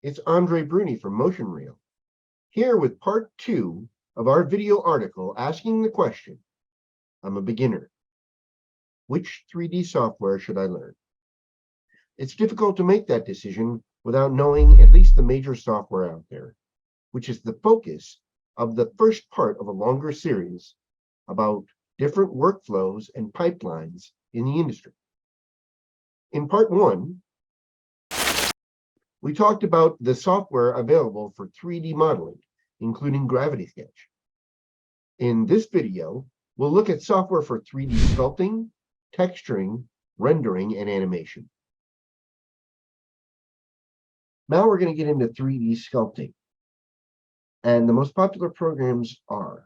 It's Andre Bruni from Motion Reel, here with part 2 of our video article asking the question, I'm a beginner. Which 3D software should I learn? It's difficult to make that decision without knowing at least the major software out there, which is the focus of the first part of a longer series about different workflows and pipelines in the industry. In part 1, we talked about the software available for 3D modeling, including Gravity Sketch. In this video, we'll look at software for 3D sculpting, texturing, rendering, and animation. Now we're going to get into 3D sculpting. And the most popular programs are,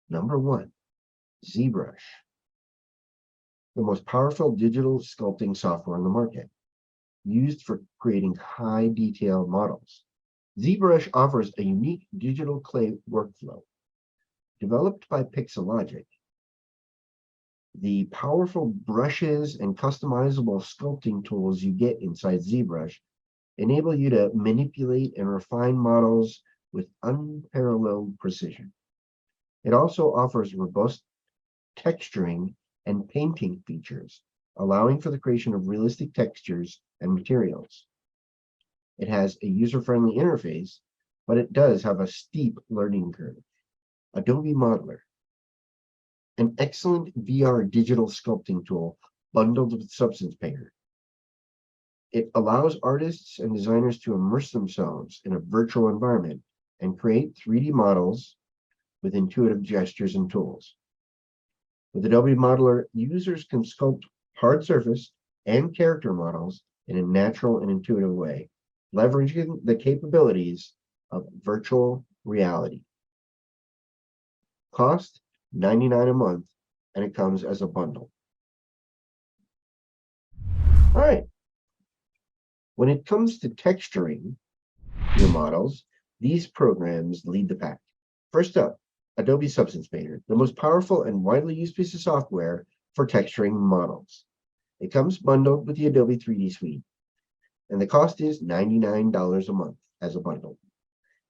number 1, ZBrush, the most powerful digital sculpting software on the market, used for creating high detail models. ZBrush offers a unique digital clay workflow. Developed by Pixelogic, the powerful brushes and customizable sculpting tools you get inside ZBrush enable you to manipulate and refine models with unparalleled precision. It also offers robust texturing and painting features, allowing for the creation of realistic textures and materials. It has a user-friendly interface, but it does have a steep learning curve. Adobe Modeler, an excellent VR digital sculpting tool bundled with Substance Painter. It allows artists and designers to immerse themselves in a virtual environment and create 3D models with intuitive gestures and tools. With Adobe Modeler, users can sculpt hard surface and character models in a natural and intuitive way, leveraging the capabilities of virtual reality. Cost $99 a month, and it comes as a bundle. All right. When it comes to texturing your models, these programs lead the pack. First up, Adobe Substance Painter, the most powerful and widely used piece of software for texturing models. It comes bundled with the Adobe 3D Suite, and the cost is $99 a month as a bundle.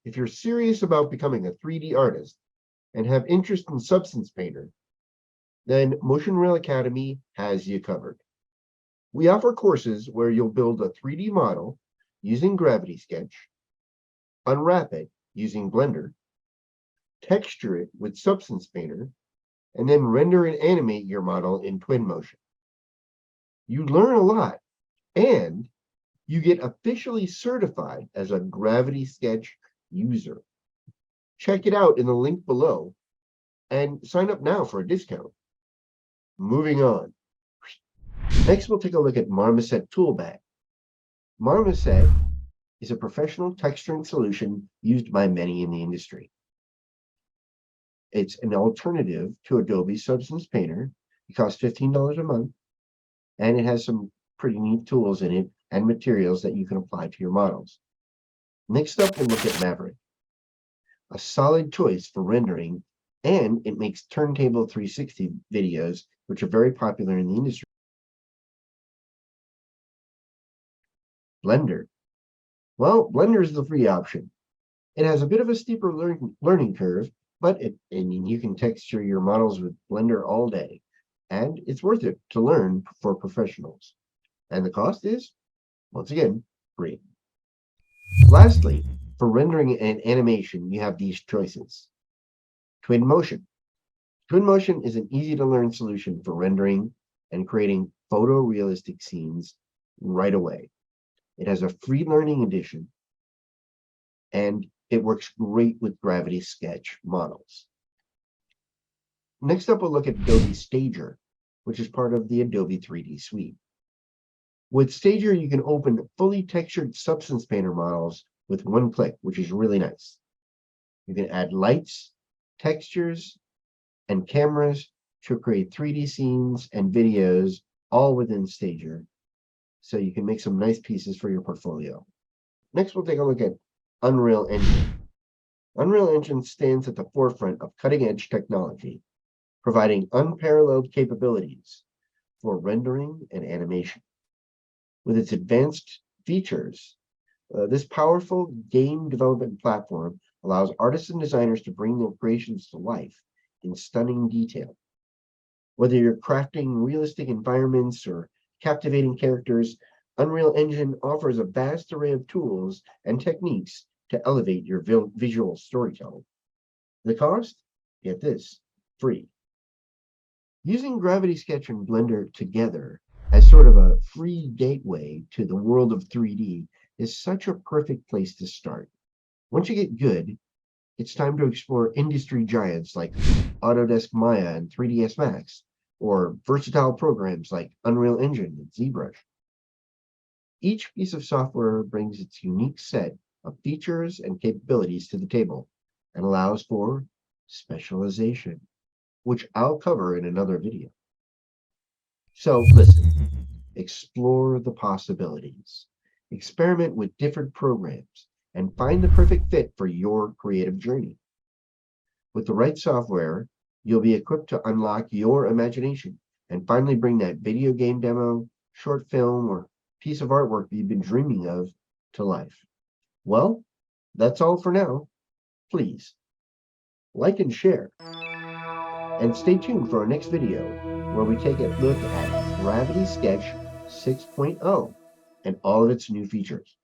If you're serious about becoming a 3D artist and have interest in Substance Painter, then Motion Reel Academy has you covered. We offer courses where you'll build a 3D model using Gravity Sketch, unwrap it using Blender, texture it with Substance Painter, and then render and animate your model in Twinmotion. You learn a lot, and you get officially certified as a Gravity Sketch user. Check it out in the link below and sign up now for a discount. Moving on. Next, we'll take a look at Marmoset Toolbag. Marmoset is a professional texturing solution used by many in the industry. It's an alternative to Adobe Substance Painter. It costs $15 a month, and it has some pretty neat tools in it and materials that you can apply to your models. Next up, we'll look at Maverick, a solid choice for rendering, and it makes turntable 360 videos, which are very popular in the industry. Blender. Well, Blender is the free option. It has a bit of a steeper learning curve, but you can texture your models with Blender all day, and it's worth it to learn for professionals. And the cost is, once again, free. Lastly, for rendering and animation, you have these choices. Twinmotion. Twinmotion is an easy-to-learn solution for rendering and creating photorealistic scenes right away. It has a free learning edition, and it works great with Gravity Sketch models. Next up, we'll look at Adobe Stager, which is part of the Adobe 3D Suite. With Stager, you can open fully textured Substance Painter models with one click, which is really nice. You can add lights, textures, and cameras to create 3D scenes and videos all within Stager, so you can make some nice pieces for your portfolio. Next, we'll take a look at Unreal Engine. Unreal Engine stands at the forefront of cutting-edge technology, providing unparalleled capabilities for rendering and animation. With its advanced features, This powerful game development platform allows artists and designers to bring their creations to life in stunning detail. Whether you're crafting realistic environments or captivating characters, Unreal Engine offers a vast array of tools and techniques to elevate your visual storytelling. The cost? Get this, free. Using Gravity Sketch and Blender together as sort of a free gateway to the world of 3D is such a perfect place to start. Once you get good, it's time to explore industry giants like Autodesk Maya and 3ds Max, or versatile programs like Unreal Engine and ZBrush. Each piece of software brings its unique set of features and capabilities to the table and allows for specialization, which I'll cover in another video. So listen, explore the possibilities, experiment with different programs, and find the perfect fit for your creative journey. With the right software, you'll be equipped to unlock your imagination and finally bring that video game demo, short film, or piece of artwork that you've been dreaming of to life. Well, that's all for now. Please like and share. And stay tuned for our next video where we take a look at Gravity Sketch 6.0 and all of its new features.